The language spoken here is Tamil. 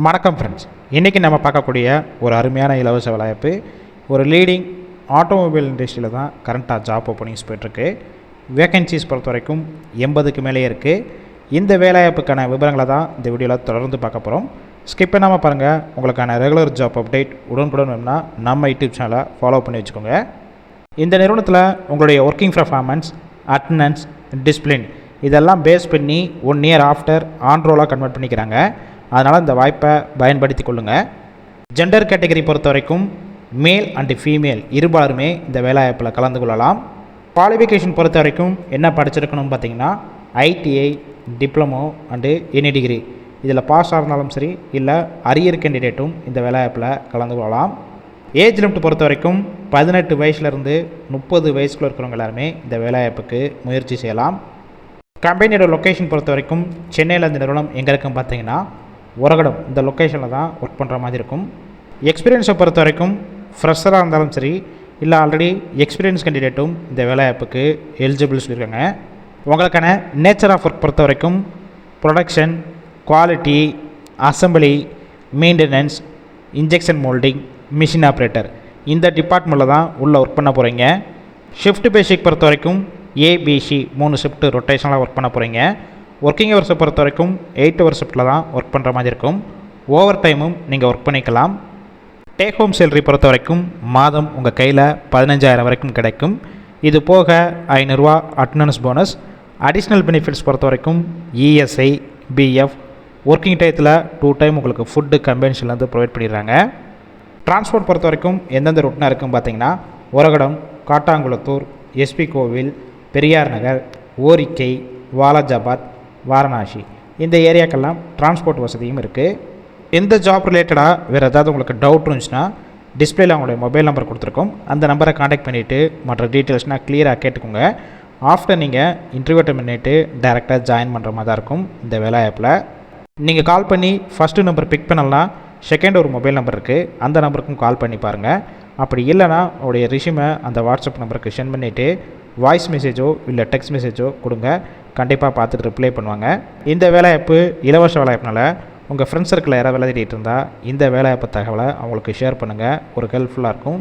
வணக்கம் ஃப்ரெண்ட்ஸ், இன்றைக்கி நம்ம பார்க்கக்கூடிய ஒரு அருமையான இலவச வேலைவாய்ப்பு ஒரு லீடிங் ஆட்டோமொபைல் இண்டஸ்ட்ரியில் தான் கரண்ட்டாக ஜாப் ஓப்பனிங்ஸ் போய்ட்டுருக்கு. வேக்கன்சிஸ் பொறுத்த வரைக்கும் 80க்கு மேலே இருக்குது. இந்த வேலைவாய்ப்புக்கான விவரங்களை தான் இந்த வீடியோவில் தொடர்ந்து பார்க்க போகிறோம். ஸ்கிப் பண்ணாமல் பாருங்கள். உங்களுக்கான ரெகுலர் ஜாப் அப்டேட் உடனுக்குடன் வேணும்னா நம்ம யூடியூப் சேனலை ஃபாலோ பண்ணி வச்சுக்கோங்க. இந்த நிறுவனத்தில் உங்களுடைய ஒர்க்கிங் பர்ஃபார்மன்ஸ், அட்டெண்டன்ஸ், டிசிப்ளின் இதெல்லாம் பேஸ் பண்ணி 1 இயர் ஆஃப்டர் ஆன் ரோலாக கன்வெர்ட் பண்ணிக்கிறாங்க. அதனால் இந்த வாய்ப்பை பயன்படுத்தி கொள்ளுங்கள். ஜெண்டர் கேட்டகரி பொறுத்த வரைக்கும் மேல் அண்டு ஃபீமேல் இருபாலுமே இந்த வேலைவாய்ப்பில் கலந்து கொள்ளலாம். குவாலிஃபிகேஷன் பொறுத்த வரைக்கும் என்ன படிச்சிருக்கணும்னு பார்த்தீங்கன்னா ITI, diploma and any degree இதில் பாஸ் ஆனாலும் சரி, இல்லை அரியர் கேண்டிடேட்டும் இந்த வேலைவாய்ப்பில் கலந்து கொள்ளலாம். ஏஜ் லிமிட் பொறுத்த வரைக்கும் 18 வயசுலேருந்து 30 வயசுக்குள்ள இருக்கிறவங்க எல்லாருமே இந்த வேலைவாய்ப்புக்கு முயற்சி செய்யலாம். கம்பெனியோட லொக்கேஷன் பொறுத்த வரைக்கும் சென்னையில் இந்த நிறுவனம் எங்கே இருக்குன்னு பார்த்தீங்கன்னா உரகடம் இந்த லொக்கேஷனில் தான் ஒர்க் பண்ணுற மாதிரி இருக்கும். எக்ஸ்பீரியன்ஸை பொறுத்த வரைக்கும் ஃப்ரெஷராக இருந்தாலும் சரி, இல்லை ஆல்ரெடி எக்ஸ்பீரியன்ஸ் கேண்டிடேட்டும் இந்த வேலைவாய்ப்புக்கு எலிஜிபிள் சொல்லியிருக்காங்க. உங்களுக்கான நேச்சர் ஆஃப் ஒர்க் பொறுத்த வரைக்கும் production, quality, assembly, maintenance, injection moulding, machine operator இந்த டிபார்ட்மெண்ட்டில் தான் உள்ளே ஒர்க் பண்ண போகிறீங்க. ஷிஃப்ட் பேசிக் பொறுத்த வரைக்கும் ஏபிசி 3 ஷிஃப்ட்டு ரொட்டேஷனலாக ஒர்க் பண்ண போகிறீங்க. ஒர்க்கிங் ஹவர்ஸை பொறுத்த வரைக்கும் 8 ஹவர் ஷிஃப்ட்டில் தான் ஒர்க் பண்ணுற மாதிரி இருக்கும். ஓவர் டைமும் நீங்கள் ஒர்க் பண்ணிக்கலாம். டேக் ஹோம் சேலரி பொறுத்த வரைக்கும் மாதம் உங்கள் கையில் 15,000 வரைக்கும் கிடைக்கும். இது போக 500 ரூபா அட்டெண்டன்ஸ் போனஸ். அடிஷ்னல் பெனிஃபிட்ஸ் பொறுத்த வரைக்கும் இஎஸ்ஐ, பிஎஃப், ஒர்க்கிங் டயத்தில் 2 டைம் உங்களுக்கு ஃபுட்டு கம்பெனிஷன்லேருந்து ப்ரொவைட் பண்ணிடுறாங்க. டிரான்ஸ்போர்ட் பொறுத்த வரைக்கும் எந்தெந்த ரூட்னா இருக்குன்னு பார்த்தீங்கன்னா உரகடம், காட்டாங்குளத்தூர், எஸ்பி கோவில், பெரியார் நகர், ஓரிக்கை, வாலாஜாபாத், வாரணாசி இந்த ஏரியாக்கெல்லாம் டிரான்ஸ்போர்ட் வசதியும் இருக்குது. எந்த ஜாப் ரிலேட்டடாக வேறு ஏதாவது உங்களுக்கு டவுட் இருந்துச்சுன்னா டிஸ்பிளேயில் அவங்களுடைய மொபைல் நம்பர் கொடுத்துருக்கோம். அந்த நம்பரை காண்டாக்ட் பண்ணிவிட்டு மற்ற டீட்டெயில்ஸ்னால் கிளியராக கேட்டுக்கோங்க. ஆஃப்டர் நீங்கள் இன்டர்வியூ அட்டெண்ட் பண்ணிவிட்டு டேரெக்டாக ஜாயின் பண்ணுற மாதிரி தான் இருக்கும் இந்த வேலைவாய்ப்பில். நீங்கள் கால் பண்ணி ஃபஸ்ட்டு நம்பர் பிக் பண்ணலாம், செகண்ட் ஒரு மொபைல் நம்பர் இருக்குது, அந்த நம்பருக்கும் கால் பண்ணி பாருங்கள். அப்படி இல்லைனா உங்களுடைய ரிஷ்யூமை அந்த வாட்ஸ்அப் நம்பருக்கு சென்ட் பண்ணிவிட்டு வாய்ஸ் மெசேஜோ இல்லை டெக்ஸ்ட் மெசேஜோ கொடுங்க. கண்டிப்பாக பார்த்துட்டு ரிப்ளை பண்ணுவாங்க. இந்த வேலைவாய்ப்பு இலவச வேலைவாய்ப்புனால உங்கள் ஃப்ரெண்ட்ஸ் சர்க்கிளில் யாராவது வேலை தேடிட்டு இருந்தால் இந்த வேலைவாய்ப்பு தகவலை அவங்களுக்கு ஷேர் பண்ணுங்கள். ஒரு ஹெல்ப்ஃபுல்லாக இருக்கும்.